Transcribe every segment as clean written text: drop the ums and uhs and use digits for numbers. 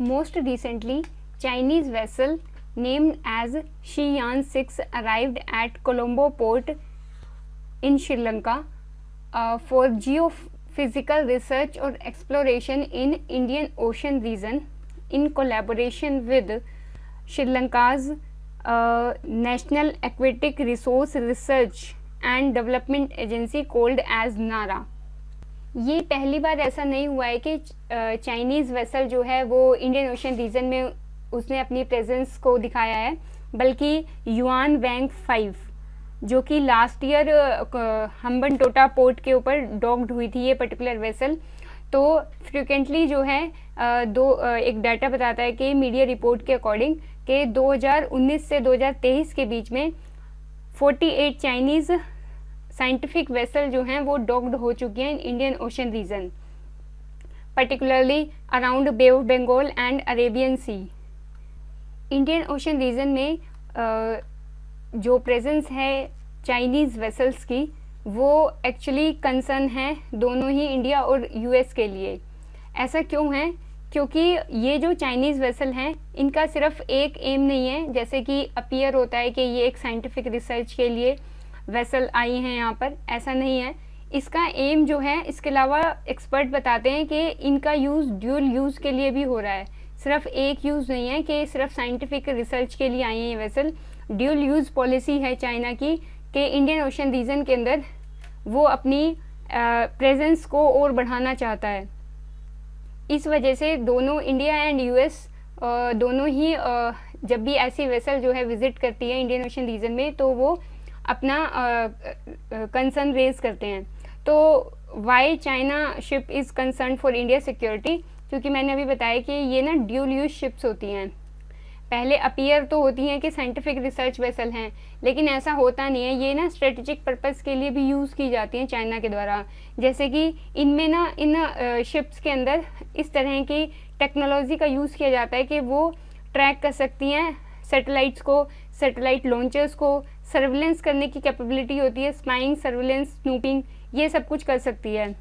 Most recently, Chinese vessel named as Xi'an 6 arrived at Colombo port in Sri Lanka for geophysical research or exploration in Indian Ocean region in collaboration with Sri Lanka's National Aquatic Resource Research and Development Agency called as NARA। ये पहली बार ऐसा नहीं हुआ है कि Chinese vessel जो है वो इंडियन ओशन रीजन में उसने अपनी प्रेजेंस को दिखाया है, बल्कि युआन वैंग 5 जो कि लास्ट ईयर हम्बनटोटा पोर्ट के ऊपर डॉक्ड हुई थी ये पर्टिकुलर वेसल। तो फ्रिक्वेंटली जो है एक डाटा बताता है कि मीडिया रिपोर्ट के अकॉर्डिंग कि 2019 से 2023 के बीच में 48 चाइनीज़ साइंटिफिक वेसल जो हैं वो डॉक्ड हो चुकी हैं in Indian Ocean region, particularly around Bay of Bengal and Arabian Sea. Indian Ocean region में जो प्रेजेंस है चाइनीज़ वेसल्स की वो एक्चुअली कंसर्न है दोनों ही इंडिया और यूएस के लिए। ऐसा क्यों है? क्योंकि ये जो चाइनीज़ वेसल हैं इनका सिर्फ एक एम नहीं है, जैसे कि अपीयर होता है कि ये एक साइंटिफिक रिसर्च के लिए वेसल आई हैं यहाँ पर, ऐसा नहीं है। इसका एम जो है, इसके अलावा एक्सपर्ट बताते हैं कि इनका यूज़ ड्यूल यूज़ के लिए भी हो रहा है, सिर्फ एक यूज़ नहीं है कि सिर्फ साइंटिफिक रिसर्च के लिए आई हैं ये वेसल। ड्यूल यूज़ पॉलिसी है चाइना की कि इंडियन ओशन रीजन के अंदर वो अपनी प्रेजेंस को और बढ़ाना चाहता है। इस वजह से दोनों इंडिया एंड यूएस दोनों ही जब भी ऐसी वेसल जो है विज़िट करती है इंडियन ओशन रीजन में तो वो अपना कंसर्न रेज करते हैं। तो why China ship is concern for India security, क्योंकि मैंने अभी बताया कि ये ना ड्यूल यूज शिप्स होती हैं। पहले अपीयर तो होती हैं कि साइंटिफिक रिसर्च वेसल हैं, लेकिन ऐसा होता नहीं है। ये ना स्ट्रेटेजिक पर्पस के लिए भी यूज़ की जाती हैं चाइना के द्वारा, जैसे कि इनमें ना इन शिप्स के अंदर इस तरह की टेक्नोलॉजी का यूज़ किया जाता है कि वो ट्रैक कर सकती हैं सैटेलाइट्स को, सैटेलाइट लॉन्चर्स को, सर्विलेंस करने की कैपेबिलिटी होती है, स्पाइंग, सर्विलेंस, स्नूपिंग, ये सब कुछ कर सकती है।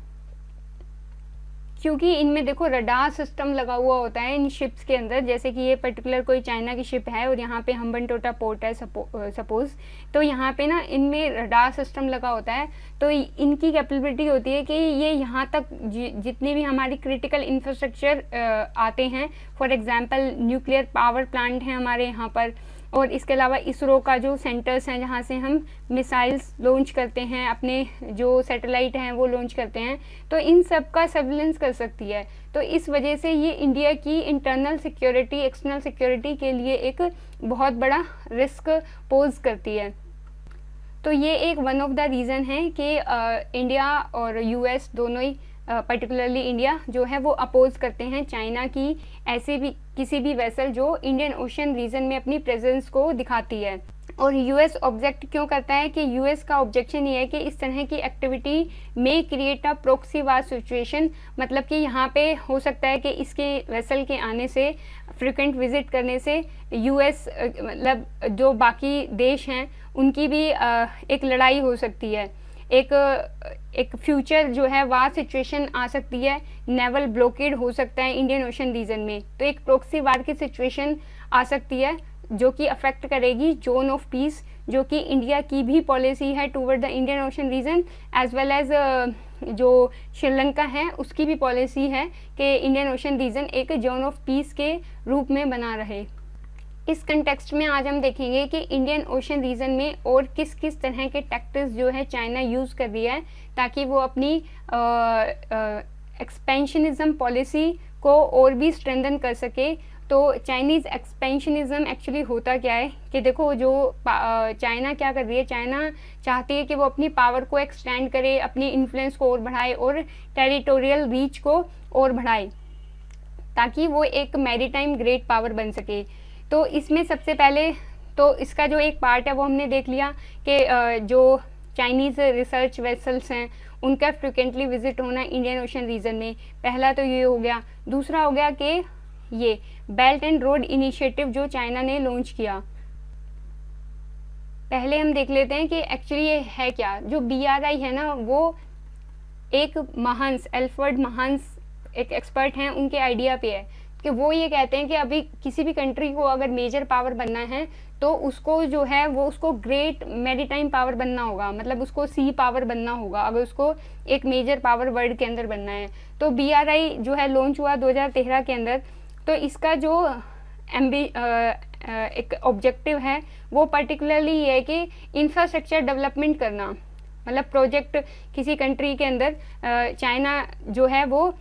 क्योंकि इनमें देखो रडार सिस्टम लगा हुआ होता है इन शिप्स के अंदर, जैसे कि ये पर्टिकुलर कोई चाइना की शिप है और यहाँ पे हम्बनटोटा पोर्ट है सपोज, तो यहाँ पे ना इनमें रडार सिस्टम लगा होता है। तो इनकी कैपेबिलिटी होती है कि ये यहाँ तक जितने भी हमारी क्रिटिकल इंफ्रास्ट्रक्चर आते हैं, for example nuclear power plant हैं हमारे यहाँ पर, और इसके अलावा इसरो का जो सेंटर्स हैं जहाँ से हम मिसाइल्स लॉन्च करते हैं, अपने जो सैटेलाइट हैं वो लॉन्च करते हैं, तो इन सब का सर्विलेंस कर सकती है। तो इस वजह से ये इंडिया की इंटरनल सिक्योरिटी, एक्सटर्नल सिक्योरिटी के लिए एक बहुत बड़ा रिस्क पोज करती है। तो ये एक वन ऑफ द रीज़न है कि इंडिया और यूएस दोनों ही, पर्टिकुलरली इंडिया जो है वो अपोज करते हैं चाइना की ऐसे भी किसी भी वेसल जो इंडियन ओशन रीजन में अपनी प्रेजेंस को दिखाती है। और यूएस ऑब्जेक्ट क्यों करता है कि यूएस का ऑब्जेक्शन ये है कि इस तरह की एक्टिविटी में create a proxy war situation, मतलब कि यहाँ पे हो सकता है कि इसके वेसल के आने से, फ्रिक्वेंट विजिट करने से यूएस मतलब जो बाकी देश हैं उनकी भी एक लड़ाई हो सकती है, एक फ्यूचर जो है वार सिचुएशन आ सकती है, नेवल ब्लॉकेड हो सकता है इंडियन ओशन रीजन में। तो एक प्रॉक्सी वार की सिचुएशन आ सकती है जो कि अफेक्ट करेगी जोन ऑफ पीस, जो कि इंडिया की भी पॉलिसी है toward the Indian Ocean region, as well as जो श्रीलंका है उसकी भी पॉलिसी है कि इंडियन ओशन रीजन एक जोन ऑफ पीस के रूप में बना रहे। इस कंटेक्स्ट में आज हम देखेंगे कि इंडियन ओशन रीजन में और किस किस तरह के टैक्टिक्स जो है चाइना यूज़ कर रही है ताकि वो अपनी एक्सपेंशनिज्म पॉलिसी को और भी स्ट्रेंथन कर सके। तो चाइनीज़ एक्सपेंशनिज्म एक्चुअली होता क्या है कि देखो जो चाइना क्या कर रही है, चाइना चाहती है कि वो अपनी पावर को एक्सटेंड करे, अपनी इन्फ्लुएंस को और बढ़ाए और टेरिटोरियल रीच को और बढ़ाए ताकि वो एक मैरीटाइम ग्रेट पावर बन सके। तो इसमें सबसे पहले तो इसका जो एक पार्ट है वो हमने देख लिया कि जो चाइनीज़ रिसर्च वेसल्स हैं उनका फ्रिक्वेंटली विजिट होना इंडियन ओशन रीजन में, पहला तो ये हो गया। दूसरा हो गया कि ये बेल्ट एंड रोड इनिशिएटिव जो चाइना ने लॉन्च किया। पहले हम देख लेते हैं कि एक्चुअली ये है क्या। जो BRI है ना वो एक महांस, एल्फ्रेड महांस एक एक्सपर्ट हैं, उनके आइडिया पे है। कि वो ये कहते हैं कि अभी किसी भी कंट्री को अगर मेजर पावर बनना है तो उसको जो है वो उसको ग्रेट मैरीटाइम पावर बनना होगा, मतलब उसको सी पावर बनना होगा अगर उसको एक मेजर पावर वर्ल्ड के अंदर बनना है। तो BRI जो है लॉन्च हुआ 2013 के अंदर। तो इसका जो एक ऑब्जेक्टिव है वो पर्टिकुलरली ये है कि इंफ्रास्ट्रक्चर डेवलपमेंट करना, मतलब प्रोजेक्ट किसी कंट्री के अंदर चाइना जो है वो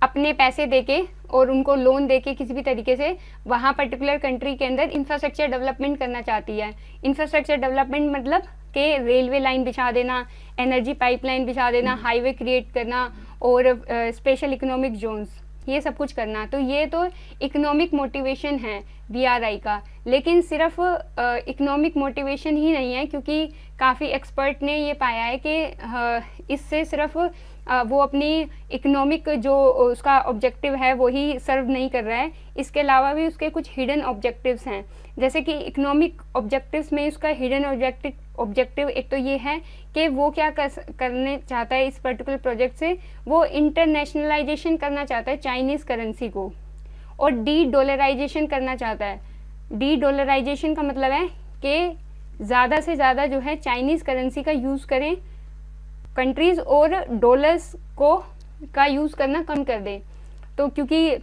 अपने पैसे देके और उनको लोन देके किसी भी तरीके से वहाँ पर्टिकुलर कंट्री के अंदर इंफ्रास्ट्रक्चर डेवलपमेंट करना चाहती है। इंफ्रास्ट्रक्चर डेवलपमेंट मतलब कि रेलवे लाइन बिछा देना, एनर्जी पाइपलाइन बिछा देना, हाईवे क्रिएट करना और स्पेशल इकोनॉमिक जोन्स, ये सब कुछ करना। तो ये तो इकोनॉमिक मोटिवेशन है BRI का, लेकिन सिर्फ इकोनॉमिक मोटिवेशन ही नहीं है, क्योंकि काफ़ी एक्सपर्ट ने ये पाया है कि इससे सिर्फ वो अपनी इकोनॉमिक जो उसका ऑब्जेक्टिव है वो ही सर्व नहीं कर रहा है, इसके अलावा भी उसके कुछ हिडन ऑब्जेक्टिव्स हैं। जैसे कि इकोनॉमिक ऑब्जेक्टिव्स में उसका हिडन ऑब्जेक्टिव एक तो ये है कि वो क्या करने चाहता है इस पर्टिकुलर प्रोजेक्ट से, वो इंटरनेशनलाइजेशन करना चाहता है चाइनीज़ करेंसी को और डी-डॉलराइजेशन करना चाहता है। डी-डॉलराइजेशन का मतलब है कि ज़्यादा से ज़्यादा जो है चाइनीज़ करेंसी का यूज़ करें कंट्रीज़ और डॉलर्स को का यूज़ करना कम कर दें। तो क्योंकि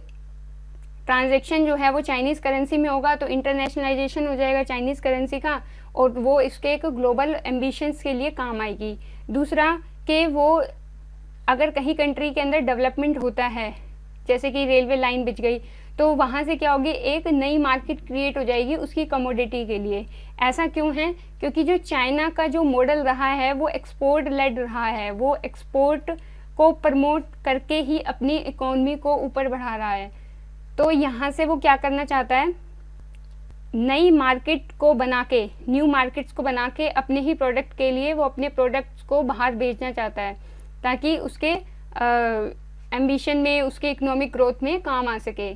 ट्रांजैक्शन जो है वो चाइनीज़ करेंसी में होगा तो इंटरनेशनलाइजेशन हो जाएगा चाइनीज़ करेंसी का और वो इसके एक ग्लोबल एम्बिशंस के लिए काम आएगी। दूसरा कि वो अगर कहीं कंट्री के अंदर डेवलपमेंट होता है, जैसे कि रेलवे लाइन बिछ गई, तो वहाँ से क्या होगी, एक नई मार्केट क्रिएट हो जाएगी उसकी कमोडिटी के लिए। ऐसा क्यों है? क्योंकि जो चाइना का जो मॉडल रहा है वो एक्सपोर्ट लेड रहा है, वो एक्सपोर्ट को प्रमोट करके ही अपनी इकोनॉमी को ऊपर बढ़ा रहा है। तो यहाँ से वो क्या करना चाहता है, नई मार्केट को बना के, न्यू मार्केट्स को बना के अपने ही प्रोडक्ट के लिए वो अपने प्रोडक्ट्स को बाहर भेजना चाहता है ताकि उसके एम्बिशन में, उसके इकोनॉमिक ग्रोथ में काम आ सके।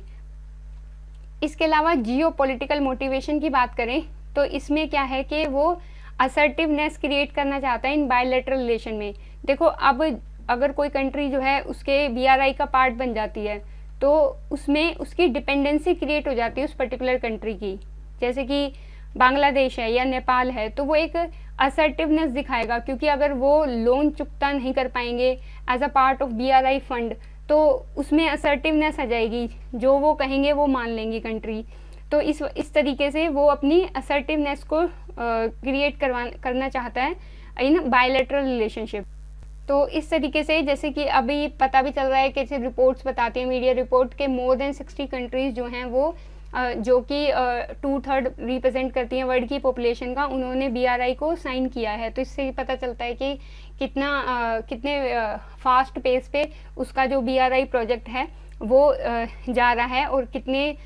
इसके अलावा जियोपॉलिटिकल मोटिवेशन की बात करें तो इसमें क्या है कि वो असर्टिवनेस क्रिएट करना चाहता है इन बायलैटरल रिलेशन में। देखो अब अगर कोई कंट्री जो है उसके BRI का पार्ट बन जाती है तो उसमें उसकी डिपेंडेंसी क्रिएट हो जाती है उस पर्टिकुलर कंट्री की। जैसे कि बांग्लादेश है या नेपाल है तो वो एक असर्टिवनेस दिखाएगा, क्योंकि अगर वो लोन चुकता नहीं कर पाएंगे as a part of BRI fund तो उसमें असर्टिवनेस आ जाएगी, जो वो कहेंगे वो मान लेंगी कंट्री। तो इस तरीके से वो अपनी असर्टिवनेस को क्रिएट करना चाहता है इन बायलैटरल रिलेशनशिप। तो इस तरीके से जैसे कि अभी पता भी चल रहा है कि जैसे रिपोर्ट्स बताती हैं, मीडिया रिपोर्ट के मोर देन 60 कंट्रीज़ जो हैं वो जो कि 2/3 रिप्रेजेंट करती हैं वर्ल्ड की पॉपुलेशन का, उन्होंने BRI को साइन किया है। तो इससे पता चलता है कि कितने फास्ट पेस पे उसका जो BRI प्रोजेक्ट है वो जा रहा है और कितने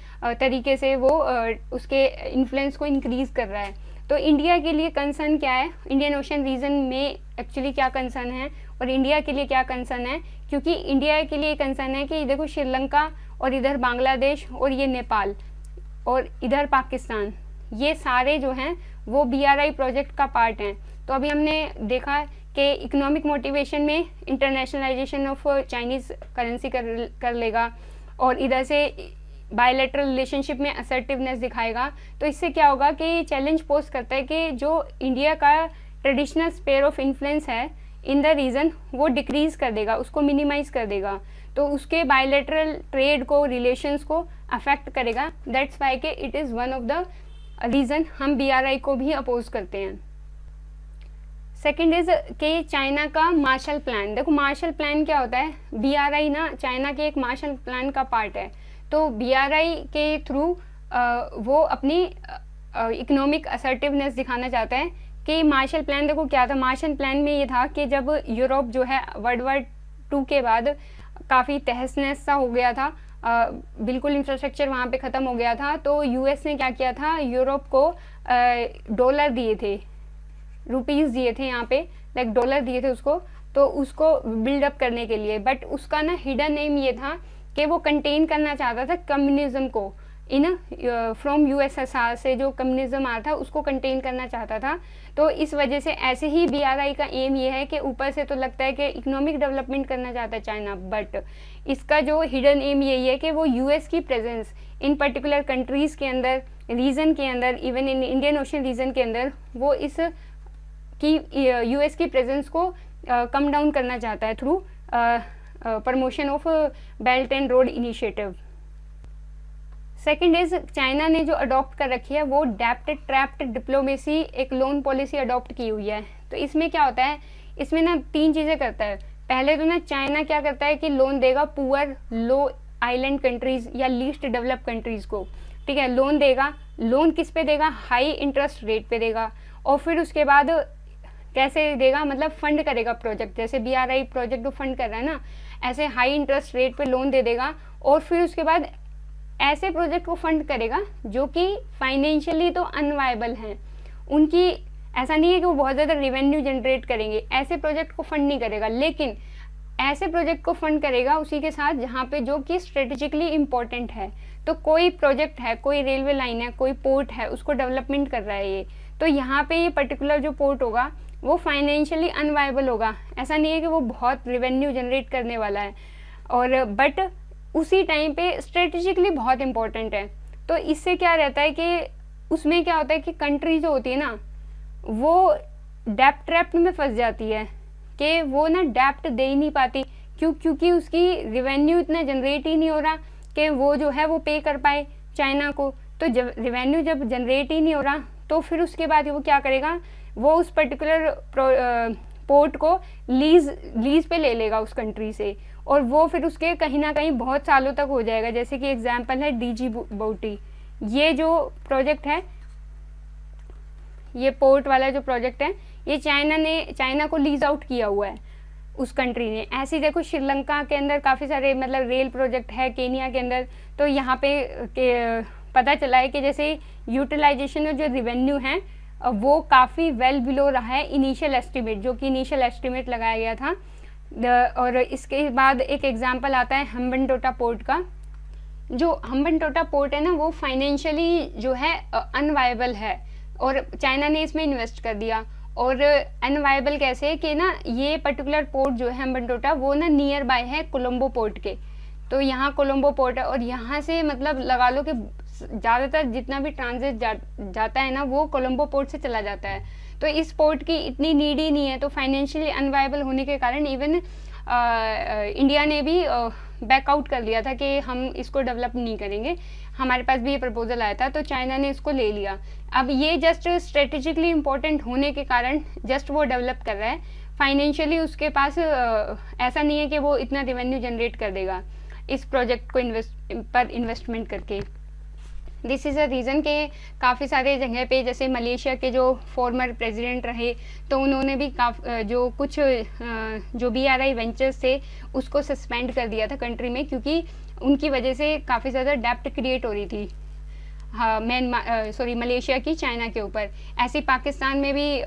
तरीके से वो उसके इन्फ्लुएंस को इंक्रीज़ कर रहा है। तो इंडिया के लिए कंसर्न क्या है, इंडियन ओशन रीजन में एक्चुअली क्या कंसर्न है और इंडिया के लिए क्या कंसर्न है, क्योंकि इंडिया के लिए कंसर्न है कि देखो श्रीलंका और इधर बांग्लादेश और ये नेपाल और इधर पाकिस्तान, ये सारे जो हैं वो BRI प्रोजेक्ट का पार्ट हैं। तो अभी हमने देखा कि इकोनॉमिक मोटिवेशन में इंटरनेशनलाइजेशन ऑफ चाइनीज़ करेंसी कर लेगा और इधर से बायलैटरल रिलेशनशिप में असर्टिवनेस दिखाएगा। तो इससे क्या होगा कि चैलेंज पोज करता है कि जो इंडिया का ट्रेडिशनल स्फीयर ऑफ इन्फ्लुएंस है इन द रीजन वो डिक्रीज कर देगा, उसको मिनिमाइज कर देगा, तो उसके बायलैटरल ट्रेड को, रिलेशंस को अफेक्ट करेगा। दैट्स वाई के it is one of the reason हम BRI को भी अपोज करते हैं। सेकेंड इज कि चाइना का मार्शल प्लान। देखो मार्शल प्लान क्या होता है, BRI ना चाइना के एक मार्शल प्लान का पार्ट है। तो BRI के थ्रू वो अपनी इकोनॉमिक असर्टिवनेस दिखाना चाहता है कि मार्शल प्लान, देखो क्या था, मार्शल प्लान में ये था कि जब यूरोप जो है World War II के बाद काफ़ी तहस नहस सा हो गया था, बिल्कुल इंफ्रास्ट्रक्चर वहाँ पे ख़त्म हो गया था, तो US ने क्या किया था, यूरोप को डॉलर दिए थे, रुपीज़ दिए थे, यहाँ पे लाइक डॉलर दिए थे उसको, तो उसको बिल्डअप करने के लिए। बट उसका ना हिडन एम ये था कि वो कंटेन करना चाहता था कम्युनिज्म को इन फ्रॉम यूएसएसआर से जो कम्युनिज्म आ था उसको कंटेन करना चाहता था। तो इस वजह से ऐसे ही BRI का एम ये है कि ऊपर से तो लगता है कि इकोनॉमिक डेवलपमेंट करना चाहता है चाइना, बट इसका जो हिडन एम यही है कि वो यूएस की प्रेजेंस इन पर्टिकुलर कंट्रीज़ के अंदर, रीजन के अंदर, even in Indian Ocean region के अंदर वो इस की यूएस की प्रेजेंस को कम डाउन करना चाहता है through promotion of belt and road initiative. Second is China ने जो अडॉप्ट कर रखी है वो डेप्ट ट्रैप्ड डिप्लोमेसी, एक लोन पॉलिसी अडॉप्ट की हुई है। तो इसमें क्या होता है, इसमें ना 3 चीज़ें करता है। पहले तो ना चाइना क्या करता है कि लोन देगा पुअर लो आइलैंड कंट्रीज या लीस्ट डेवलप कंट्रीज को, ठीक है, लोन देगा। लोन किस पे देगा, हाई इंटरेस्ट रेट पे देगा। और फिर उसके बाद कैसे देगा, मतलब फंड करेगा प्रोजेक्ट, जैसे BRI प्रोजेक्ट को फंड कर रहा है ना, ऐसे हाई इंटरेस्ट रेट पे लोन दे देगा। और फिर उसके बाद ऐसे प्रोजेक्ट को फंड करेगा जो कि फाइनेंशियली तो अनवायबल हैं, उनकी ऐसा नहीं है कि वो बहुत ज़्यादा रेवेन्यू जनरेट करेंगे, ऐसे प्रोजेक्ट को फंड नहीं करेगा, लेकिन ऐसे प्रोजेक्ट को फंड करेगा उसी के साथ जहाँ पे जो कि स्ट्रेटेजिकली इम्पोर्टेंट है। तो कोई प्रोजेक्ट है, कोई रेलवे लाइन है, कोई पोर्ट है, उसको डेवलपमेंट कर रहा है ये, तो यहाँ पे ये पर्टिकुलर जो पोर्ट होगा वो फाइनेंशियली अनवायबल होगा। ऐसा नहीं है कि वो बहुत रेवेन्यू जनरेट करने वाला है, और बट उसी टाइम पे स्ट्रेटेजिकली बहुत इंपॉर्टेंट है। तो इससे क्या रहता है कि उसमें क्या होता है कि कंट्री जो होती है ना वो डेप्ट ट्रैप में फंस जाती है कि वो ना डेप्ट दे ही नहीं पाती, क्योंकि उसकी रेवेन्यू इतना जनरेट ही नहीं हो रहा कि वो जो है वो पे कर पाए चाइना को। तो जब रेवेन्यू जब जनरेट ही नहीं हो रहा तो फिर उसके बाद वो क्या करेगा, वो उस पर्टिकुलर पोर्ट को लीज पे ले लेगा उस कंट्री से, और वो फिर उसके कहीं ना कहीं बहुत सालों तक हो जाएगा। जैसे कि एग्जांपल है डीजीबोटी, ये जो प्रोजेक्ट है, ये पोर्ट वाला जो प्रोजेक्ट है, ये चाइना को लीज आउट किया हुआ है उस कंट्री ने। ऐसे ही देखो श्रीलंका के अंदर काफ़ी सारे मतलब रेल प्रोजेक्ट है, केनिया के अंदर। तो यहाँ पे पता चला है कि जैसे यूटिलाइजेशन में जो रेवेन्यू है वो काफ़ी वेल बिलो रहा है इनिशियल एस्टिमेट, जो कि इनिशियल एस्टिमेट लगाया गया था। और इसके बाद एक एग्जांपल आता है हम्बनटोटा पोर्ट का। जो हम्बनटोटा पोर्ट है ना वो फाइनेंशियली जो है अनवायबल है, और चाइना ने इसमें इन्वेस्ट कर दिया। और अनवायबल कैसे कि ना ये पर्टिकुलर पोर्ट जो है हम्बनटोटा वो ना नियर बाय है कोलंबो पोर्ट के। तो यहाँ कोलंबो पोर्ट है, और यहाँ से मतलब लगा लो कि ज़्यादातर जितना भी ट्रांजिट जाता है ना वो कोलंबो पोर्ट से चला जाता है। तो इस पोर्ट की इतनी नीड ही नहीं है। तो फाइनेंशियली अनवायबल होने के कारण इवन इंडिया ने भी बैकआउट कर लिया था कि हम इसको डेवलप नहीं करेंगे। हमारे पास भी ये प्रपोजल आया था, तो चाइना ने इसको ले लिया। अब ये जस्ट स्ट्रेटेजिकली इम्पोर्टेंट होने के कारण जस्ट वो डेवलप कर रहा है। फाइनेंशियली उसके पास ऐसा नहीं है कि वो इतना रेवेन्यू जनरेट कर देगा इस प्रोजेक्ट को इन्वेस्टमेंट करके। दिस इज़ अ रीज़न के काफ़ी सारे जगह पे, जैसे मलेशिया के जो फॉर्मर प्रेसिडेंट रहे तो उन्होंने भी जो कुछ जो BRI वेंचर्स थे उसको सस्पेंड कर दिया था कंट्री में, क्योंकि उनकी वजह से काफ़ी ज़्यादा डेप्ट क्रिएट हो रही थी मलेशिया की चाइना के ऊपर। ऐसे ही पाकिस्तान में भी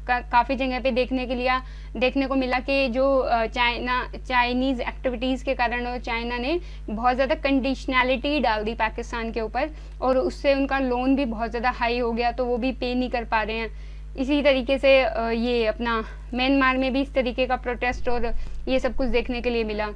काफ़ी जगह पे देखने को मिला कि जो चाइनीज़ एक्टिविटीज़ के कारण और चाइना ने बहुत ज़्यादा कंडीशनैलिटी डाल दी पाकिस्तान के ऊपर, और उससे उनका लोन भी बहुत ज़्यादा हाई हो गया, तो वो भी पे नहीं कर पा रहे हैं। इसी तरीके से ये अपना म्यांमार में भी इस तरीके का प्रोटेस्ट और ये सब कुछ देखने के लिए मिला।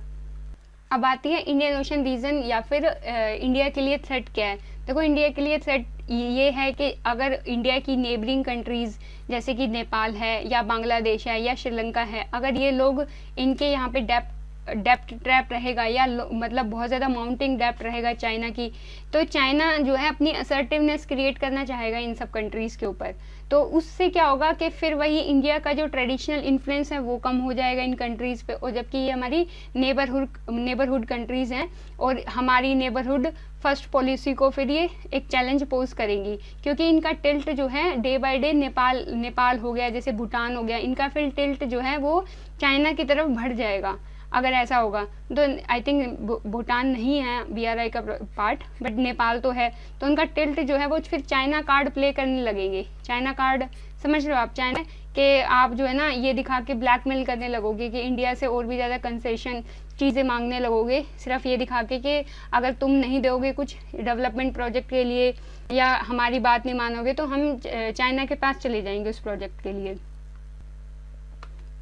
अब आती है इंडियन ओशन रीजन या फिर इंडिया के लिए थ्रेट क्या है। देखो इंडिया के लिए थ्रेट ये है कि अगर इंडिया की नेबरिंग कंट्रीज़ जैसे कि नेपाल है या बांग्लादेश है या श्रीलंका है, अगर ये लोग इनके यहाँ पे डेप्ट ट्रैप रहेगा या मतलब बहुत ज़्यादा माउंटिंग डेप्ट रहेगा चाइना की, तो चाइना जो है अपनी असर्टिवनेस क्रिएट करना चाहेगा इन सब कंट्रीज़ के ऊपर। तो उससे क्या होगा कि फिर वही इंडिया का जो ट्रेडिशनल इन्फ्लुएंस है वो कम हो जाएगा इन कंट्रीज़ पे, और जबकि ये हमारी नेबरहुड कंट्रीज़ हैं, और हमारी नेबरहुड फर्स्ट पॉलिसी को फिर ये एक चैलेंज पोज करेंगी, क्योंकि इनका टिल्ट जो है डे बाय डे नेपाल हो गया, जैसे भूटान हो गया, इनका फिर टिल्ट जो है वो चाइना की तरफ बढ़ जाएगा अगर ऐसा होगा। तो आई थिंक भूटान नहीं है BRI का पार्ट, बट नेपाल तो है, तो उनका टिल्ट जो है वो फिर चाइना कार्ड प्ले करने लगेंगे। चाइना कार्ड समझ रहे हो आप, चाइना कि आप जो है ना ये दिखा के ब्लैकमेल करने लगोगे कि इंडिया से और भी ज़्यादा कंसेशन चीज़ें मांगने लगोगे सिर्फ ये दिखा के कि अगर तुम नहीं दोगे कुछ डेवलपमेंट प्रोजेक्ट के लिए या हमारी बात नहीं मानोगे तो हम चाइना के पास चले जाएंगे उस प्रोजेक्ट के लिए।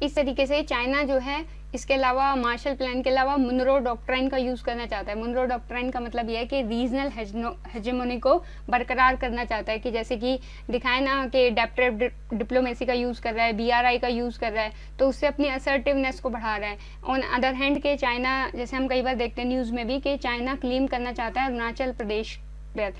इस तरीके से चाइना जो है इसके अलावा मार्शल प्लान के अलावा मुनरो डॉक्ट्राइन का यूज़ करना चाहता है। मुनरो डॉक्ट्राइन का मतलब यह है कि रीजनल हेजेमोनी को बरकरार करना चाहता है, कि जैसे कि दिखाए ना कि एडेप्टिव डिप्लोमेसी का यूज़ कर रहा है, BRI का यूज़ कर रहा है, तो उससे अपनी असर्टिवनेस को बढ़ा रहा है। ऑन अदर हैंड के चाइना, जैसे हम कई बार देखते हैं न्यूज़ में भी, कि चाइना क्लेम करना चाहता है अरुणाचल प्रदेश पर,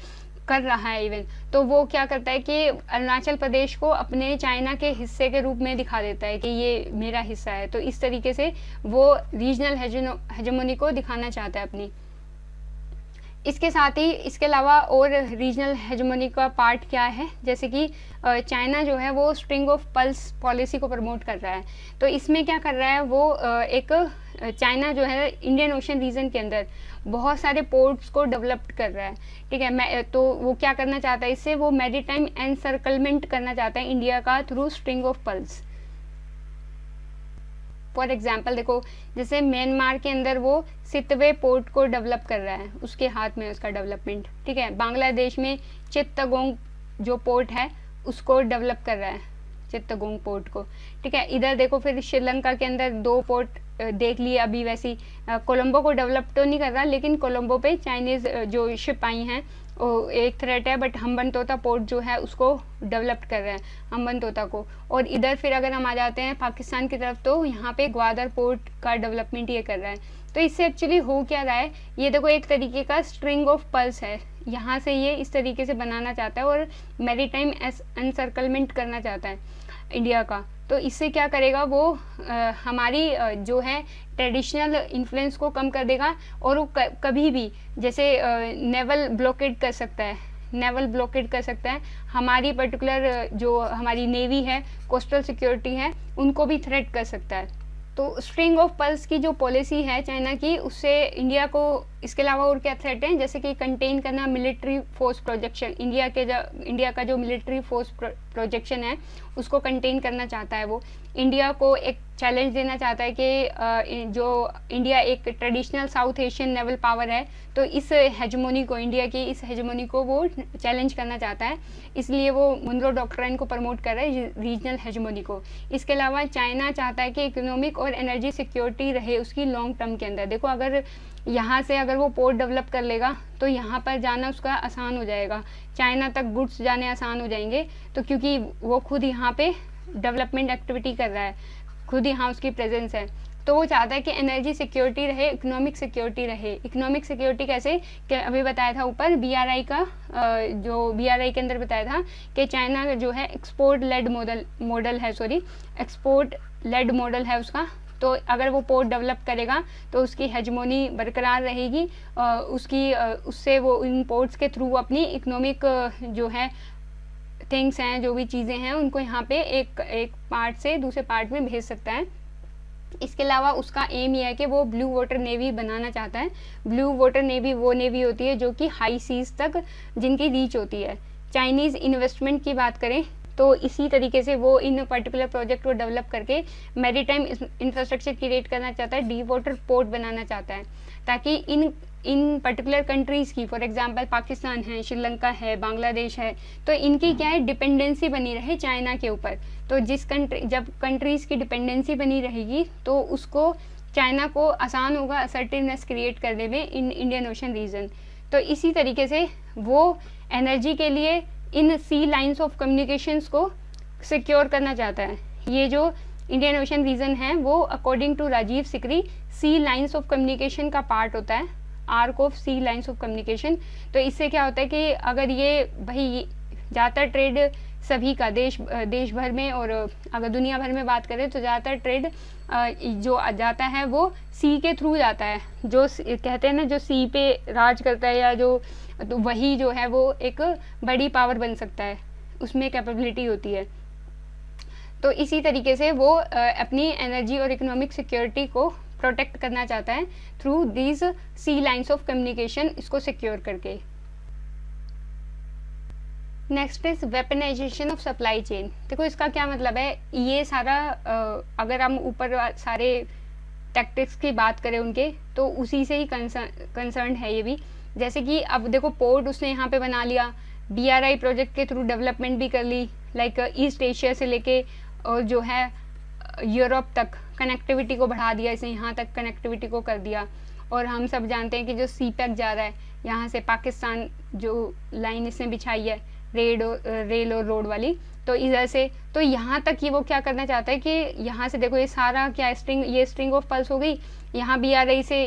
कर रहा है इवन, तो वो क्या करता है कि अरुणाचल प्रदेश को अपने चाइना के हिस्से के रूप में दिखा देता है कि ये मेरा हिस्सा है। तो इस तरीके से वो रीजनल हेजेमोनी को दिखाना चाहता है अपनी। इसके साथ ही इसके अलावा और रीजनल हेजेमोनी का पार्ट क्या है, जैसे कि चाइना जो है वो स्ट्रिंग ऑफ पल्स पॉलिसी को प्रमोट कर रहा है। तो इसमें क्या कर रहा है वो, एक चाइना जो है इंडियन ओशन रीजन के अंदर बहुत सारे पोर्ट्स को डेवलप कर रहा है, ठीक है। तो वो क्या करना चाहता है, इससे वो मैरीटाइम एनसर्कलमेंट करना चाहता है इंडिया का through string of pulse. For example देखो, जैसे म्यांमार के अंदर वो सितवे पोर्ट को डेवलप कर रहा है, उसके हाथ में उसका डेवलपमेंट, ठीक है। बांग्लादेश में चित्तगोंग जो पोर्ट है उसको डेवलप कर रहा है, चित्तगोंग पोर्ट को, ठीक है। इधर देखो फिर श्रीलंका के अंदर 2 पोर्ट देख लिए अभी, वैसी कोलंबो को डेवलप तो नहीं कर रहा, लेकिन कोलंबो पे चाइनीज़ जो शिप आई हैं वो एक थ्रेट है, बट हम्बनतोता पोर्ट जो है उसको डेवलप कर रहे हैं, हम्बनतोता को। और इधर फिर अगर हम आ जाते हैं पाकिस्तान की तरफ, तो यहाँ पे ग्वादर पोर्ट का डेवलपमेंट ये कर रहा है। तो इससे एक्चुअली हो क्या रहा है, ये देखो एक तरीके का स्ट्रिंग ऑफ पल्स है, यहाँ से ये इस तरीके से बनाना चाहता है और मैरीटाइम एनसर्कलमेंट करना चाहता है इंडिया का। तो इससे क्या करेगा वो, हमारी जो है ट्रेडिशनल इन्फ्लुएंस को कम कर देगा, और वो कभी भी जैसे नेवल ब्लॉकेड कर सकता है, नेवल ब्लॉकेड कर सकता है, हमारी पर्टिकुलर जो हमारी नेवी है, कोस्टल सिक्योरिटी है, उनको भी थ्रेट कर सकता है। तो स्ट्रिंग ऑफ पल्स की जो पॉलिसी है चाइना की, उससे इंडिया को इसके अलावा और क्या थ्रेट है, जैसे कि कंटेन करना मिलिट्री फोर्स प्रोजेक्शन, इंडिया का जो मिलिट्री फोर्स प्रोजेक्शन है उसको कंटेन करना चाहता है वो। इंडिया को एक चैलेंज देना चाहता है कि जो इंडिया एक traditional south Asian naval power है, तो इस हेजमोनी को, इंडिया की इस हेजमोनी को वो चैलेंज करना चाहता है, इसलिए वो मुनरो डॉक्ट्राइन को प्रमोट कर रहा है, रीजनल हेजमोनी को। इसके अलावा चाइना चाहता है कि इकोनॉमिक और एनर्जी सिक्योरिटी रहे उसकी लॉन्ग टर्म के अंदर। देखो अगर यहाँ से अगर वो पोर्ट डेवलप कर लेगा तो यहाँ पर जाना उसका आसान हो जाएगा, चाइना तक गुड्स जाने आसान हो जाएंगे, तो क्योंकि वो खुद यहाँ पे डेवलपमेंट एक्टिविटी कर रहा है, खुद यहाँ उसकी प्रेजेंस है। तो वो चाहता है कि एनर्जी सिक्योरिटी रहे, इकोनॉमिक सिक्योरिटी रहे। इकोनॉमिक सिक्योरिटी कैसे, कि अभी बताया था ऊपर BRI का, जो BRI के अंदर बताया था कि चाइना जो है एक्सपोर्ट लेड मॉडल है उसका। तो अगर वो पोर्ट डेवलप करेगा तो उसकी हेजमोनी बरकरार रहेगी, उससे वो इन पोर्ट्स के थ्रू अपनी इकोनॉमिक जो है थिंग्स हैं, जो भी चीज़ें हैं, उनको यहाँ पे एक पार्ट से दूसरे पार्ट में भेज सकता है। इसके अलावा उसका एम यह है कि वो ब्लू वाटर नेवी बनाना चाहता है। ब्लू वाटर नेवी वो नेवी होती है जो कि हाई सीज तक जिनकी रीच होती है। चाइनीज़ इन्वेस्टमेंट की बात करें तो इसी तरीके से वो इन पर्टिकुलर प्रोजेक्ट को डेवलप करके मैरीटाइम इंफ्रास्ट्रक्चर क्रिएट करना चाहता है, डीप वाटर पोर्ट बनाना चाहता है, ताकि इन पर्टिकुलर कंट्रीज़ की, फॉर एग्जांपल पाकिस्तान है, श्रीलंका है, बांग्लादेश है, तो इनकी क्या है डिपेंडेंसी बनी रहे चाइना के ऊपर। तो जब कंट्रीज़ की डिपेंडेंसी बनी रहेगी तो उसको चाइना को आसान होगा असर्टिवनेस क्रिएट करने में इन इंडियन ओशन रीजन। तो इसी तरीके से वो एनर्जी के लिए इन सी लाइंस ऑफ कम्युनिकेशंस को सिक्योर करना चाहता है। ये जो इंडियन ओशन रीजन है वो according to Rajiv Sikri sea lines of communication का पार्ट होता है, arc of sea lines of communication. तो इससे क्या होता है कि अगर ये भाई ज़्यादातर ट्रेड सभी का देश भर में, और अगर दुनिया भर में बात करें तो ज़्यादातर ट्रेड जो जाता है वो सी के थ्रू जाता है। जो कहते हैं ना, जो सी पे राज करता है या जो, तो वही जो है वो एक बड़ी पावर बन सकता है, उसमें कैपेबिलिटी होती है। तो इसी तरीके से वो अपनी एनर्जी और इकोनॉमिक सिक्योरिटी को प्रोटेक्ट करना चाहता है through these sea lines of communication, इसको सिक्योर करके। Next is weaponisation of supply chain. देखो इसका क्या मतलब है, ये सारा अगर हम ऊपर सारे टैक्टिक्स की बात करें उनके, तो उसी से ही कंसर्न है ये भी। जैसे कि अब देखो पोर्ट उसने यहाँ पे बना लिया, BRI प्रोजेक्ट के थ्रू डेवलपमेंट भी कर ली, लाइक ईस्ट एशिया से लेके और जो है यूरोप तक कनेक्टिविटी को बढ़ा दिया, इसने यहाँ तक कनेक्टिविटी को कर दिया। और हम सब जानते हैं कि जो CPEC जा रहा है यहाँ से पाकिस्तान, जो लाइन इसने बिछाई है रेल और रोड वाली, तो इधर से तो यहाँ तक ये वो क्या करना चाहता है कि यहाँ से देखो ये सारा क्या ये स्ट्रिंग ऑफ पल्स हो गई, यहाँ BRI से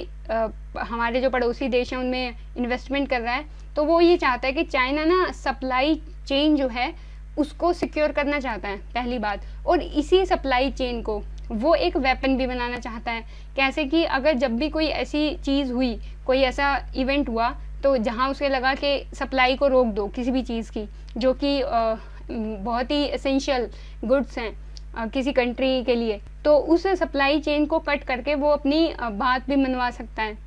हमारे जो पड़ोसी देश हैं उनमें इन्वेस्टमेंट कर रहा है। तो वो ये चाहता है कि चाइना ना सप्लाई चेन जो है उसको सिक्योर करना चाहता है, पहली बात। और इसी सप्लाई चेन को वो एक वेपन भी बनाना चाहता है। कैसे कि अगर जब भी कोई ऐसी चीज़ हुई, कोई ऐसा इवेंट हुआ, तो जहाँ उसे लगा कि सप्लाई को रोक दो किसी भी चीज़ की जो कि बहुत ही एसेंशियल गुड्स हैं किसी कंट्री के लिए, तो उस सप्लाई चेन को कट करके वो अपनी बात भी मनवा सकता है।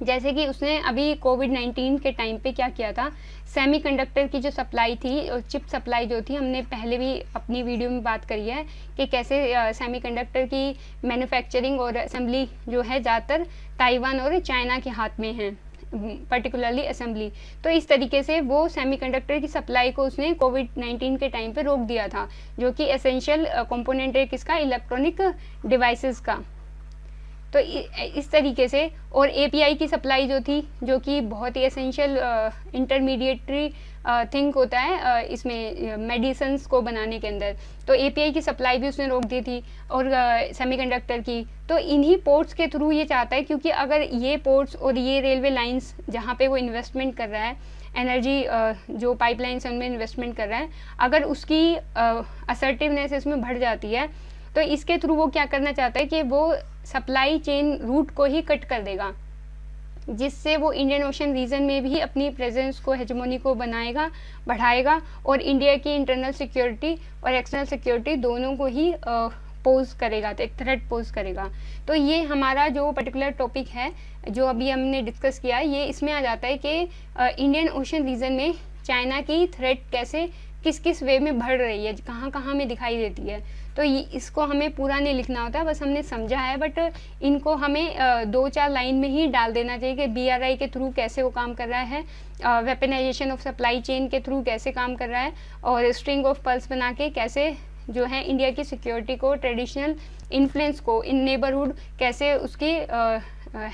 जैसे कि उसने अभी कोविड-19 के टाइम पे क्या किया था, सेमीकंडक्टर की जो सप्लाई थी और चिप सप्लाई जो थी, हमने पहले भी अपनी वीडियो में बात करी है कि कैसे सेमीकंडक्टर की मैन्युफैक्चरिंग और असेंबली जो है ज़्यादातर ताइवान और चाइना के हाथ में है, पर्टिकुलरली असेंबली। तो इस तरीके से वो सेमीकंडक्टर की सप्लाई को उसने कोविड-19 के टाइम पे रोक दिया था, जो कि एसेंशियल कंपोनेंट है किसका, इलेक्ट्रॉनिक डिवाइसेस का। तो इस तरीके से, और API की सप्लाई जो थी, जो कि बहुत ही एसेंशियल इंटरमीडिएटरी थिंग होता है इसमें मेडिसिन्स को बनाने के अंदर, तो API की सप्लाई भी उसने रोक दी थी और सेमीकंडक्टर की। तो इन्हीं पोर्ट्स के थ्रू ये चाहता है, क्योंकि अगर ये पोर्ट्स और ये रेलवे लाइंस जहाँ पे वो इन्वेस्टमेंट कर रहा है, एनर्जी जो पाइपलाइंस उनमें इन्वेस्टमेंट कर रहा है, अगर उसकी असर्टिवनेस इसमें बढ़ जाती है, तो इसके थ्रू वो क्या करना चाहता है कि वो सप्लाई चेन रूट को ही कट कर देगा, जिससे वो इंडियन ओशन रीजन में भी अपनी प्रेजेंस को, हेजमोनी को बनाएगा, बढ़ाएगा, और इंडिया की इंटरनल सिक्योरिटी और एक्सटर्नल सिक्योरिटी दोनों को ही पोज करेगा, तो एक थ्रेट पोज करेगा। तो ये हमारा जो पर्टिकुलर टॉपिक है जो अभी हमने डिस्कस किया, ये इसमें आ जाता है कि इंडियन ओशन रीजन में चाइना की थ्रेट कैसे किस किस वे में बढ़ रही है, कहाँ कहाँ में दिखाई देती है। तो इसको हमें पूरा नहीं लिखना होता, बस हमने समझा है, बट इनको हमें 2-4 लाइन में ही डाल देना चाहिए कि BRI के थ्रू कैसे वो काम कर रहा है, वेपनाइजेशन ऑफ सप्लाई चेन के थ्रू कैसे काम कर रहा है, और स्ट्रिंग ऑफ पल्स बना के कैसे जो है इंडिया की सिक्योरिटी को, ट्रेडिशनल इन्फ्लुएंस को इन नेबरहुड कैसे उसकी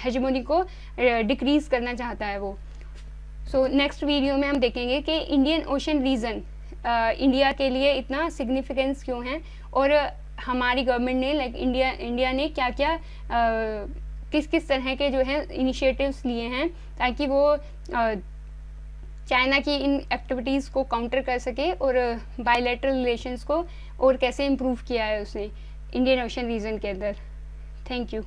हेजमोनी को डिक्रीज करना चाहता है वो। सो नेक्स्ट वीडियो में हम देखेंगे कि इंडियन ओशन रीजन इंडिया के लिए इतना सिग्निफिकेंस क्यों है, और हमारी गवर्नमेंट ने, लाइक इंडिया ने क्या क्या किस किस तरह के जो है इनिशिएटिव्स लिए हैं ताकि वो चाइना की इन एक्टिविटीज़ को काउंटर कर सके, और बायलैटरल रिलेशंस को और कैसे इम्प्रूव किया है उसने इंडियन ओशन रीजन के अंदर। Thank you.